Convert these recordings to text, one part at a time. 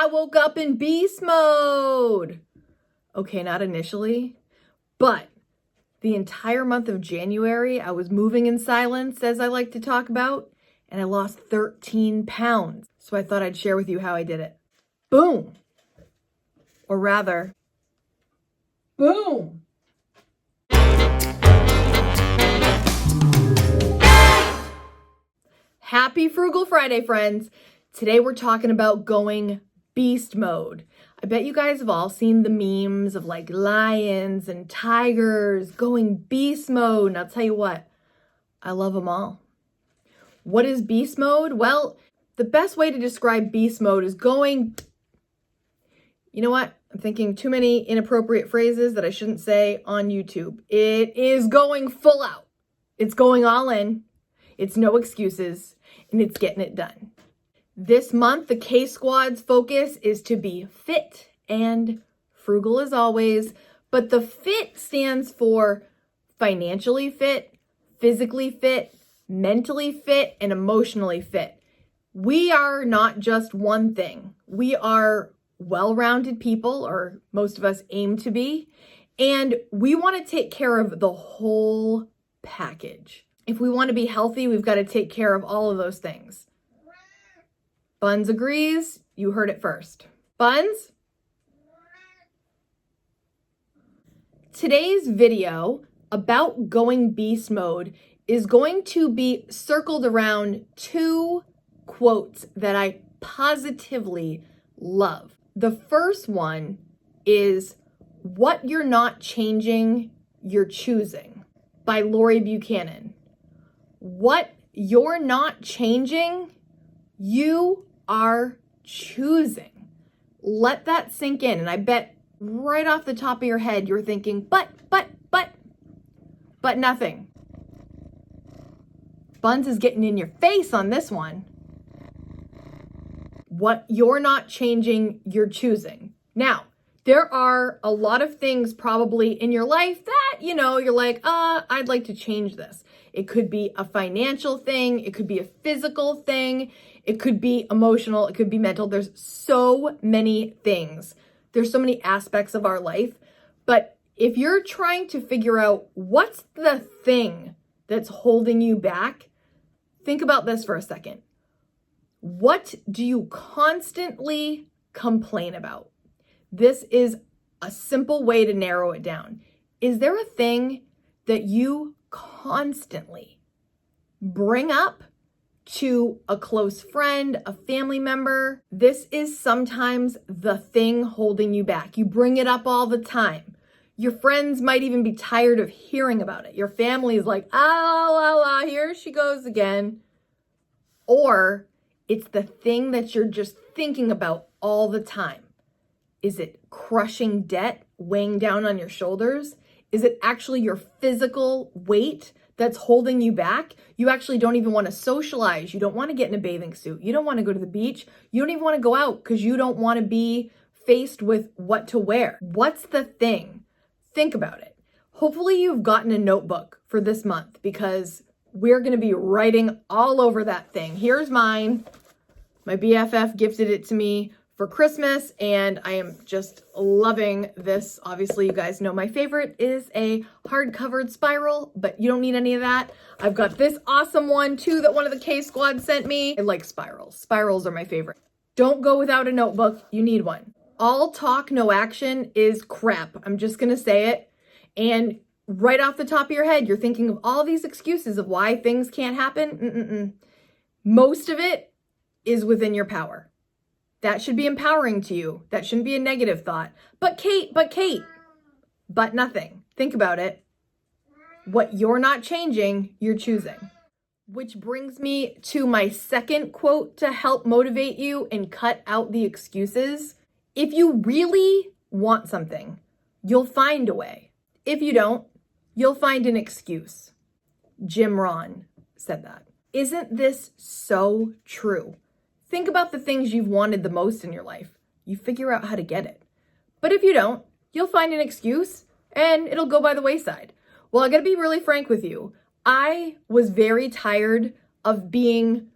woke up in beast mode. Okay, not initially, but the entire month of January, I was moving in silence, as I like to talk about, and I lost 13 pounds. So I thought I'd share with you how I did it. Boom. Or rather, boom. Happy Frugal Friday, friends. Today we're talking about going beast mode. I bet you guys have all seen the memes of like lions and tigers going beast mode. And I'll tell you what, I love them all. What is beast mode? Well, the best way to describe beast mode is going, you know what? I'm thinking too many inappropriate phrases that I shouldn't say on YouTube. It is going full out. It's going all in. It's no excuses, and it's getting it done. This month, the K Squad's focus is to be fit and frugal as always, but the fit stands for financially fit, physically fit, mentally fit, and emotionally fit. We are not just one thing. We are well-rounded people, or most of us aim to be, and we want to take care of the whole package. If we want to be healthy, we've got to take care of all of those things. Buns agrees. You heard it first. Buns? Today's video about going beast mode is going to be circled around two quotes that I positively love. The first one is, "What you're not changing, you're choosing," by Lori Buchanan. What you're not changing, you are choosing. Let that sink in. And I bet right off the top of your head, you're thinking, but nothing. Buns is getting in your face on this one. What you're not changing, you're choosing. Now, there are a lot of things probably in your life that, you're like, I'd like to change this. It could be a financial thing. It could be a physical thing. It could be emotional. It could be mental. There's so many things. There's so many aspects of our life. But if you're trying to figure out what's the thing that's holding you back, think about this for a second. What do you constantly complain about? This is a simple way to narrow it down. Is there a thing that you constantly bring up to a close friend, a family member? This is sometimes the thing holding you back. You bring it up all the time. Your friends might even be tired of hearing about it. Your family is like, here she goes again. Or it's the thing that you're just thinking about all the time. Is it crushing debt weighing down on your shoulders? Is it actually your physical weight that's holding you back? You actually don't even want to socialize. You don't want to get in a bathing suit. You don't want to go to the beach. You don't even want to go out because you don't want to be faced with what to wear. What's the thing? Think about it. Hopefully you've gotten a notebook for this month because we're going to be writing all over that thing. Here's mine. My BFF gifted it to me for Christmas, and I am just loving this. Obviously, you guys know my favorite is a hard-covered spiral, but you don't need any of that. I've got this awesome one, too, that one of the K Squad sent me. I like spirals. Spirals are my favorite. Don't go without a notebook. You need one. All talk, no action is crap. I'm just going to say it. And right off the top of your head, you're thinking of all these excuses of why things can't happen. Most of it is within your power. That should be empowering to you. That shouldn't be a negative thought. But Kate, but nothing. Think about it. What you're not changing, you're choosing. Which brings me to my second quote to help motivate you and cut out the excuses. If you really want something, you'll find a way. If you don't, you'll find an excuse. Jim Rohn said that. Isn't this so true? Think about the things you've wanted the most in your life. You figure out how to get it. But if you don't, you'll find an excuse and it'll go by the wayside. Well, I gotta be really frank with you. I was very tired of being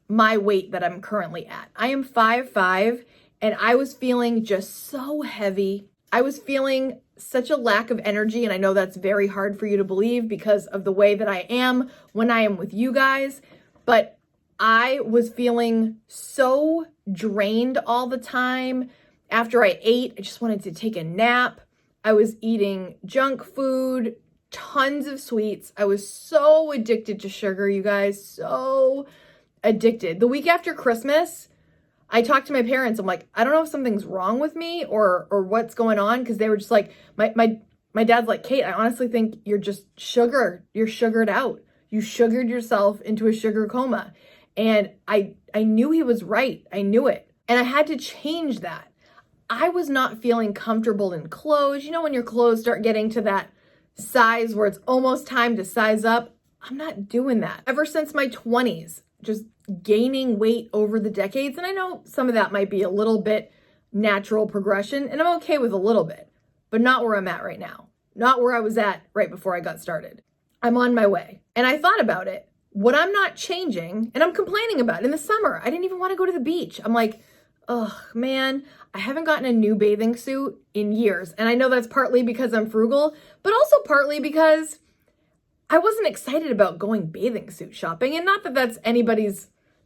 my weight that I'm currently at. I am 5'5", and I was feeling just so heavy. I was feeling such a lack of energy, and I know that's very hard for you to believe because of the way that I am when I am with you guys, but I was feeling so drained all the time. After I ate, I just wanted to take a nap. I was eating junk food, tons of sweets. I was so addicted to sugar, you guys, so addicted. The week after Christmas, I talked to my parents. I'm like, I don't know if something's wrong with me or what's going on, because they were just like, my dad's like, Kate, I honestly think you're just you're sugared out. You sugared yourself into a sugar coma. And I knew he was right. I knew it. And I had to change that. I was not feeling comfortable in clothes. You know, when your clothes start getting to that size where it's almost time to size up, I'm not doing that. Ever since my 20s, just gaining weight over the decades. And I know some of that might be a little bit natural progression, and I'm okay with a little bit, but not where I'm at right now. Not where I was at right before I got started. I'm on my way. And I thought about it. What I'm not changing, and I'm complaining about in the summer, I didn't even want to go to the beach. I'm like, oh man, I haven't gotten a new bathing suit in years. And I know that's partly because I'm frugal, but also partly because I wasn't excited about going bathing suit shopping. And not that that's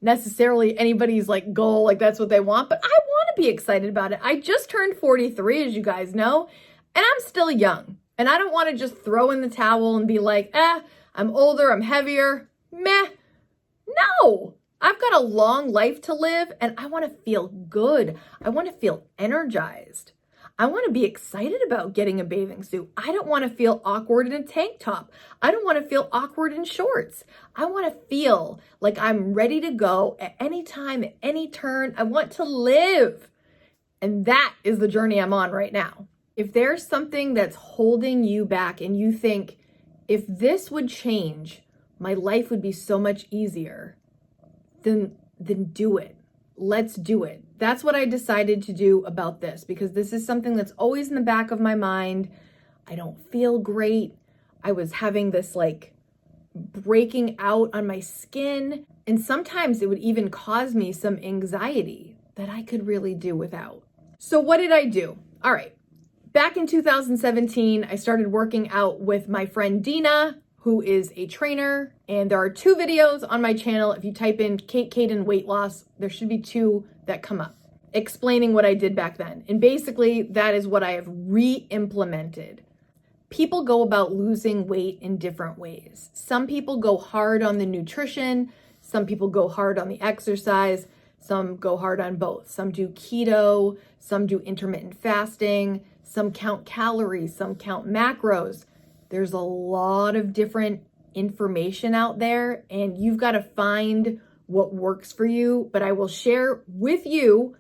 necessarily anybody's like goal, like that's what they want, but I want to be excited about it. I just turned 43, as you guys know, and I'm still young. And I don't want to just throw in the towel and be like, I'm older, I'm heavier. Meh. No, I've got a long life to live, and I want to feel good. I want to feel energized. I want to be excited about getting a bathing suit. I don't want to feel awkward in a tank top. I don't want to feel awkward in shorts. I want to feel like I'm ready to go at any time, at any turn. I want to live. And that is the journey I'm on right now. If there's something that's holding you back and you think, if this would change, my life would be so much easier, then do it. Let's do it. That's what I decided to do about this, because this is something that's always in the back of my mind. I don't feel great. I was having this like breaking out on my skin, and sometimes it would even cause me some anxiety that I could really do without. So what did I do? All right. Back in 2017, I started working out with my friend Dina, who is a trainer, and there are 2 videos on my channel. If you type in Kaden weight loss, there should be 2 that come up explaining what I did back then. And basically that is what I have re-implemented. People go about losing weight in different ways. Some people go hard on the nutrition, some people go hard on the exercise, some go hard on both. Some do keto, some do intermittent fasting, some count calories, some count macros. There's a lot of different information out there, and you've got to find what works for you. But I will share with you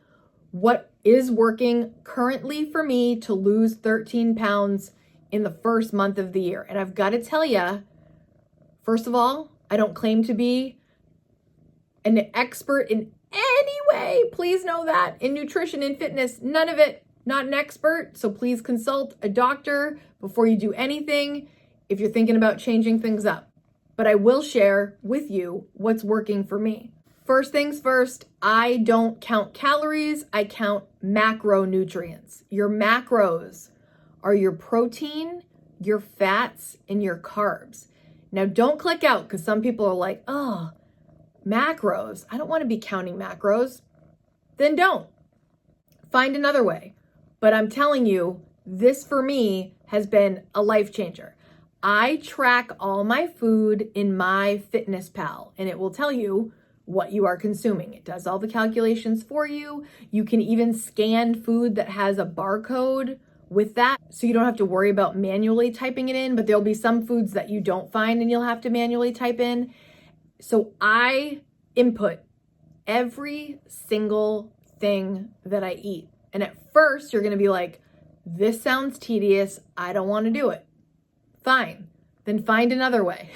what is working currently for me to lose 13 pounds in the first month of the year. And I've got to tell you, first of all, I don't claim to be an expert in any way. Please know that. In nutrition and fitness, none of it. Not an expert, so please consult a doctor before you do anything if you're thinking about changing things up. But I will share with you what's working for me. First things first, I don't count calories, I count macronutrients. Your macros are your protein, your fats, and your carbs. Now don't click out, because some people are like, oh, macros. I don't want to be counting macros. Then don't. Find another way. But I'm telling you, this for me has been a life changer. I track all my food in MyFitnessPal, and it will tell you what you are consuming. It does all the calculations for you. You can even scan food that has a barcode with that, so you don't have to worry about manually typing it in, but there'll be some foods that you don't find and you'll have to manually type in. So I input every single thing that I eat. And at first, you're going to be like, this sounds tedious. I don't want to do it. Fine. Then find another way.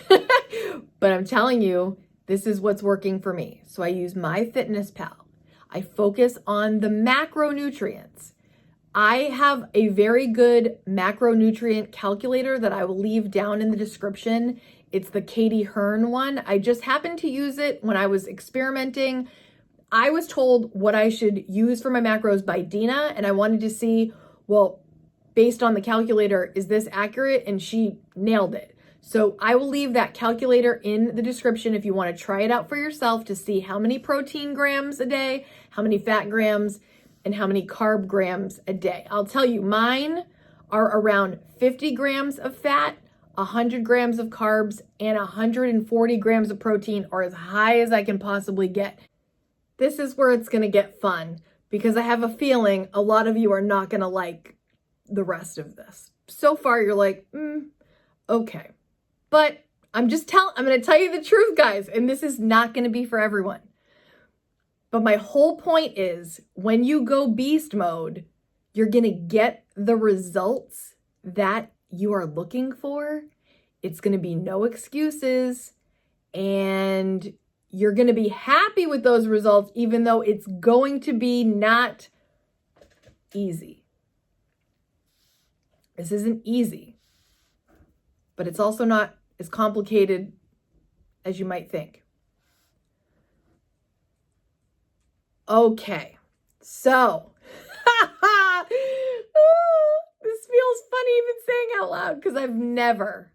But I'm telling you, this is what's working for me. So I use MyFitnessPal. I focus on the macronutrients. I have a very good macronutrient calculator that I will leave down in the description. It's the Katie Hearn one. I just happened to use it when I was experimenting. I was told what I should use for my macros by Dina, and I wanted to see, well, based on the calculator, is this accurate? And she nailed it. So I will leave that calculator in the description if you want to try it out for yourself to see how many protein grams a day, how many fat grams, and how many carb grams a day. I'll tell you, mine are around 50 grams of fat, 100 grams of carbs, and 140 grams of protein, or as high as I can possibly get. This is where it's going to get fun because I have a feeling a lot of you are not going to like the rest of this. So far, you're like, okay. But I'm going to tell you the truth, guys, and this is not going to be for everyone. But my whole point is when you go beast mode, you're going to get the results that you are looking for. It's going to be no excuses, and you're going to be happy with those results, even though it's going to be not easy. This isn't easy, but it's also not as complicated as you might think. Okay, so this feels funny even saying out loud because I've never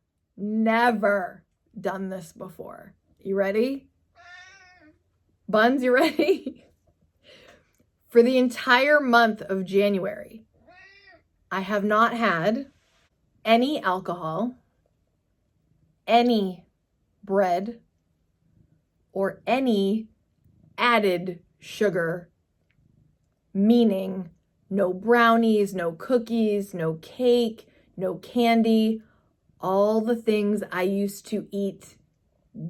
done this before. You ready? Buns, you ready? For the entire month of January, I have not had any alcohol, any bread, or any added sugar, meaning no brownies, no cookies, no cake, no candy, all the things I used to eat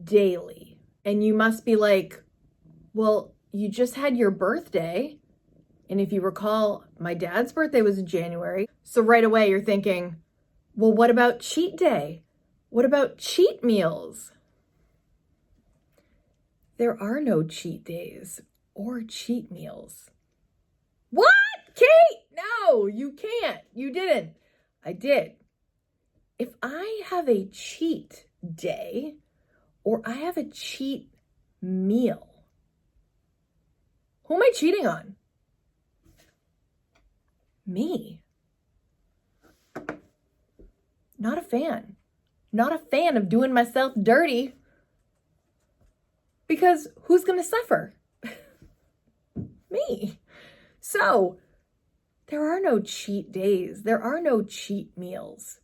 daily. And you must be like, well, you just had your birthday. And if you recall, my dad's birthday was in January. So right away you're thinking, well, what about cheat day? What about cheat meals? There are no cheat days or cheat meals. What? Kate, no, you can't. You didn't. I did. If I have a cheat day or I have a cheat meal, who am I cheating on? Me. Not a fan. Not a fan of doing myself dirty. Because who's going to suffer? Me. So, there are no cheat days. There are no cheat meals.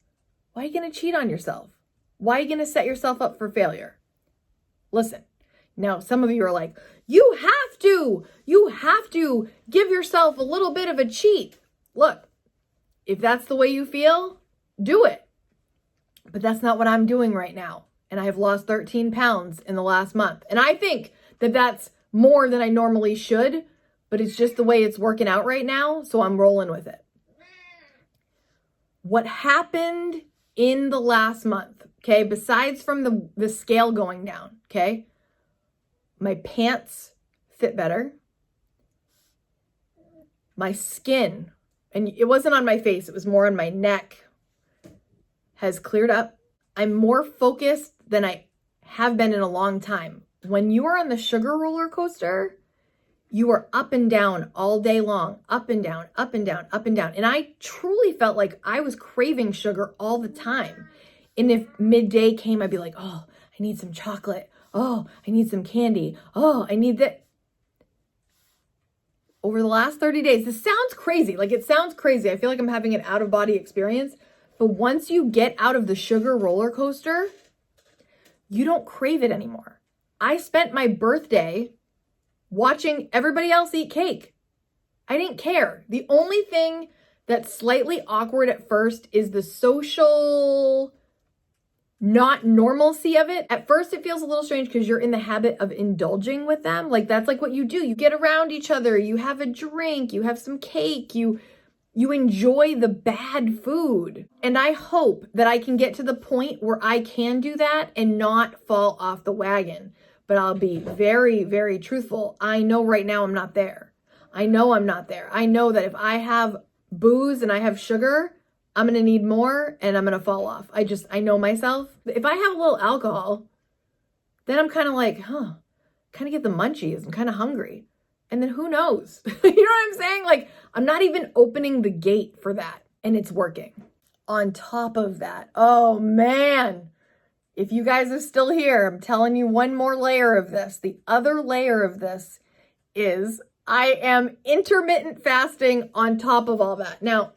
Why are you going to cheat on yourself? Why are you going to set yourself up for failure? Listen, now some of you are like, you have to give yourself a little bit of a cheat. Look, if that's the way you feel, do it. But that's not what I'm doing right now. And I have lost 13 pounds in the last month. And I think that that's more than I normally should, but it's just the way it's working out right now. So I'm rolling with it. What happened in the last month, okay, besides from the scale going down, okay, my pants fit better. My skin, and it wasn't on my face, it was more on my neck, has cleared up. I'm more focused than I have been in a long time. When you are on the sugar roller coaster, you are up and down all day long, up and down, up and down, up and down. And I truly felt like I was craving sugar all the time. And if midday came, I'd be like, oh, I need some chocolate. Oh, I need some candy. Oh, I need that. Over the last 30 days, this sounds crazy. Like it sounds crazy. I feel like I'm having an out of body experience. But once you get out of the sugar roller coaster, you don't crave it anymore. I spent my birthday watching everybody else eat cake. I didn't care. The only thing that's slightly awkward at first is the social not normalcy of it. At first, it feels a little strange because you're in the habit of indulging with them. Like that's like what you do. You get around each other, you have a drink, you have some cake, you enjoy the bad food. And I hope that I can get to the point where I can do that and not fall off the wagon. But I'll be very, very truthful. I know right now I'm not there. I know I'm not there. I know that if I have booze and I have sugar, I'm going to need more and I'm going to fall off. I know myself. If I have a little alcohol, then I'm kind of like, kind of get the munchies. I'm kind of hungry. And then who knows? You know what I'm saying? Like, I'm not even opening the gate for that, and it's working. On top of that, oh man, if you guys are still here, I'm telling you one more layer of this. The other layer of this is I am intermittent fasting on top of all that. Now,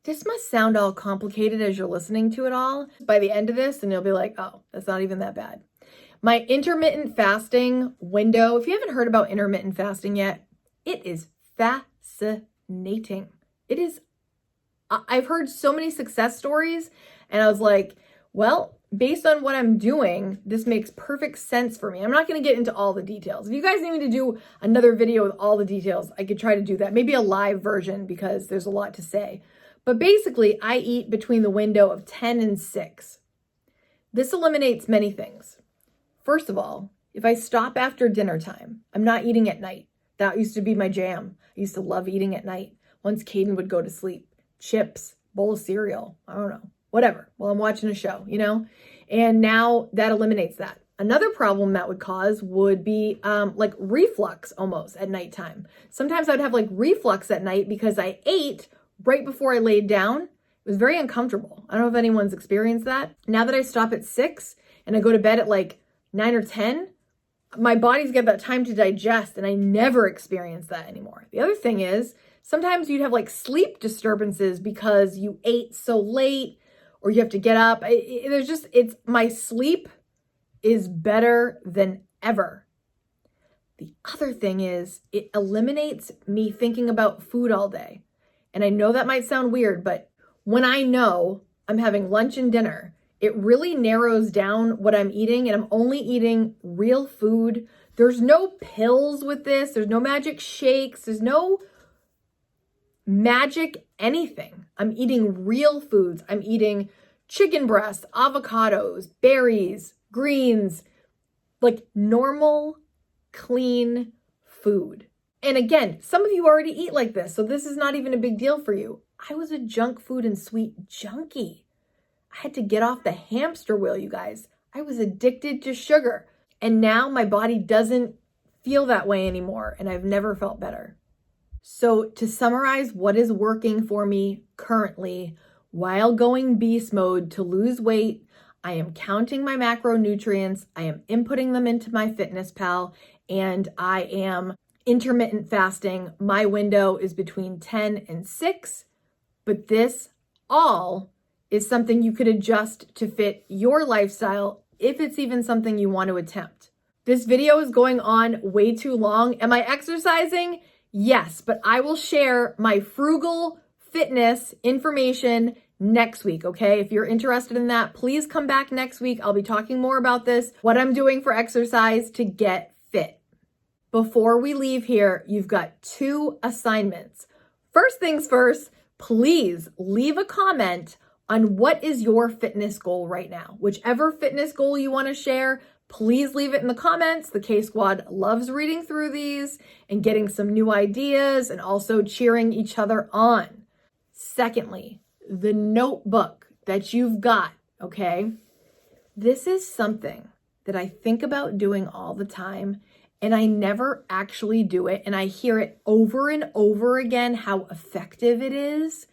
this must sound all complicated as you're listening to it all by the end of this, and you'll be like, oh, that's not even that bad. My intermittent fasting window, if you haven't heard about intermittent fasting yet, it is fascinating. It is, I've heard so many success stories, and I was like, well, based on what I'm doing, this makes perfect sense for me. I'm not going to get into all the details. If you guys need me to do another video with all the details, I could try to do that. Maybe a live version because there's a lot to say. But basically, I eat between the window of 10 and 6. This eliminates many things. First of all, if I stop after dinner time, I'm not eating at night. That used to be my jam. I used to love eating at night. Once Kaden would go to sleep, chips, bowl of cereal, I don't know, whatever, while I'm watching a show, you know? And now that eliminates that. Another problem that would cause would be like reflux almost at nighttime. Sometimes I'd have like reflux at night because I ate right before I laid down. It was very uncomfortable. I don't know if anyone's experienced that. Now that I stop at 6 and I go to bed at like 9 or 10, my body's got that time to digest, and I never experience that anymore. The other thing is sometimes you'd have like sleep disturbances because you ate so late or you have to get up. My sleep is better than ever. The other thing is it eliminates me thinking about food all day. And I know that might sound weird, but when I know I'm having lunch and dinner, it really narrows down what I'm eating, and I'm only eating real food. There's no pills with this. There's no magic shakes. There's no magic anything. I'm eating real foods. I'm eating chicken breasts, avocados, berries, greens, like normal, clean food. And again, some of you already eat like this, so this is not even a big deal for you. I was a junk food and sweet junkie. I had to get off the hamster wheel, you guys. I was addicted to sugar. And now my body doesn't feel that way anymore, and I've never felt better. So to summarize what is working for me currently while going beast mode to lose weight, I am counting my macronutrients, I am inputting them into MyFitnessPal, and I am intermittent fasting. My window is between 10 and 6, but this all is something you could adjust to fit your lifestyle if it's even something you want to attempt. This video is going on way too long. Am I exercising? Yes, but I will share my frugal fitness information next week, okay? If you're interested in that, please come back next week. I'll be talking more about this, what I'm doing for exercise to get fit. Before we leave here, you've got 2 assignments. First things first, please leave a comment on what is your fitness goal right now. Whichever fitness goal you want to share, please leave it in the comments. The K Squad loves reading through these and getting some new ideas and also cheering each other on. Secondly, the notebook that you've got, okay? This is something that I think about doing all the time, and I never actually do it, and I hear it over and over again how effective it is.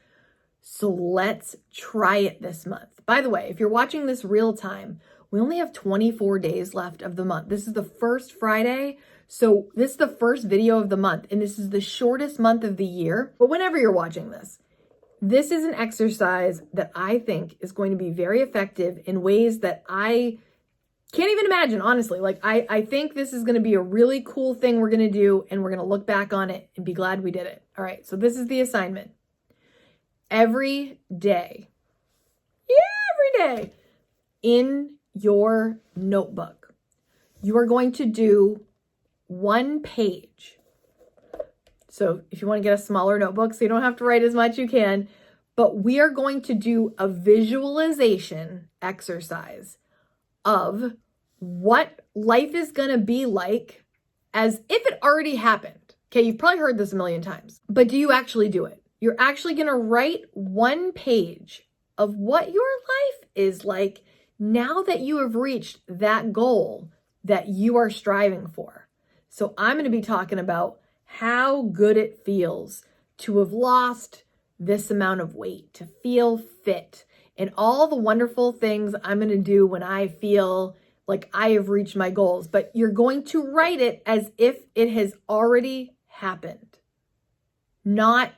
So let's try it this month. By the way, if you're watching this real time, we only have 24 days left of the month. This is the first Friday. So this is the first video of the month, and this is the shortest month of the year. But whenever you're watching this is an exercise that I think is going to be very effective in ways that I can't even imagine, honestly. Like I think this is going to be a really cool thing we're going to do, and we're going to look back on it and be glad we did it. All right, so this is the assignment. Every day, in your notebook, you are going to do 1 page. So if you want to get a smaller notebook so you don't have to write as much, you can. But we are going to do a visualization exercise of what life is going to be like as if it already happened. Okay, you've probably heard this a million times, but do you actually do it? You're actually going to write 1 page of what your life is like now that you have reached that goal that you are striving for. So I'm going to be talking about how good it feels to have lost this amount of weight, to feel fit, and all the wonderful things I'm going to do when I feel like I have reached my goals. But you're going to write it as if it has already happened, not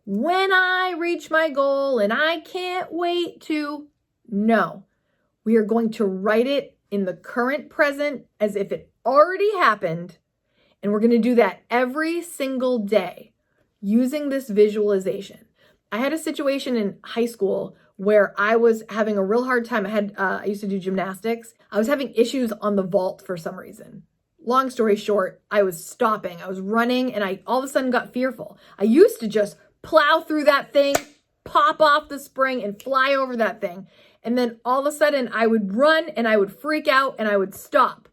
when I reach my goal and I can't wait to. No, we are going to write it in the current present as if it already happened. And we're going to do that every single day using this visualization. I had a situation in high school where I was having a real hard time. I used to do gymnastics. I was having issues on the vault for some reason. Long story short, I was stopping. I was running and I all of a sudden got fearful. I used to just plow through that thing, pop off the spring and fly over that thing. And then all of a sudden I would run and I would freak out and I would stop.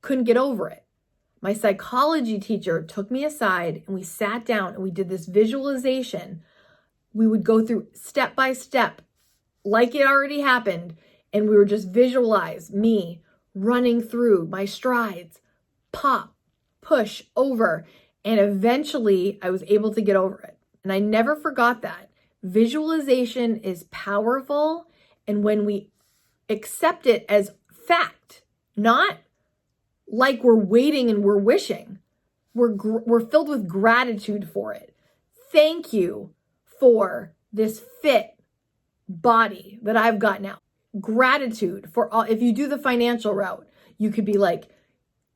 Couldn't get over it. My psychology teacher took me aside and we sat down and we did this visualization. We would go through step by step like it already happened. And we would just visualize me running through my strides, pop, push, over. And eventually I was able to get over it. And I never forgot that. Visualization is powerful. And when we accept it as fact, not like we're waiting and we're wishing, we're filled with gratitude for it. Thank you for this fit body that I've got now. Gratitude for all. If you do the financial route, you could be like,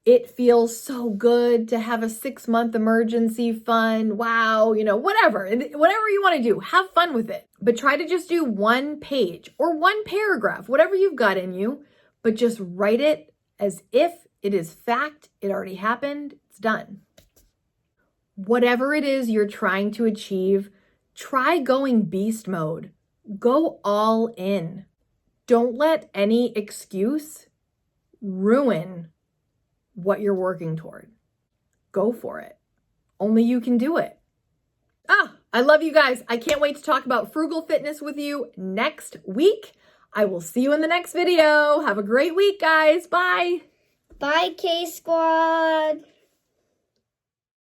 it feels so good to have a 6-month emergency fund. Wow, whatever you want to do, have fun with it. But try to just do one page or one paragraph, whatever you've got in you, but just write it as if it is fact. It already happened. It's done. Whatever it is you're trying to achieve, try going beast mode. Go all in. Don't let any excuse ruin what you're working toward. Go for it. Only you can do it. I love you guys. I can't wait to talk about frugal fitness with you next week. I will see you in the next video. Have a great week, guys. Bye. Bye, K Squad.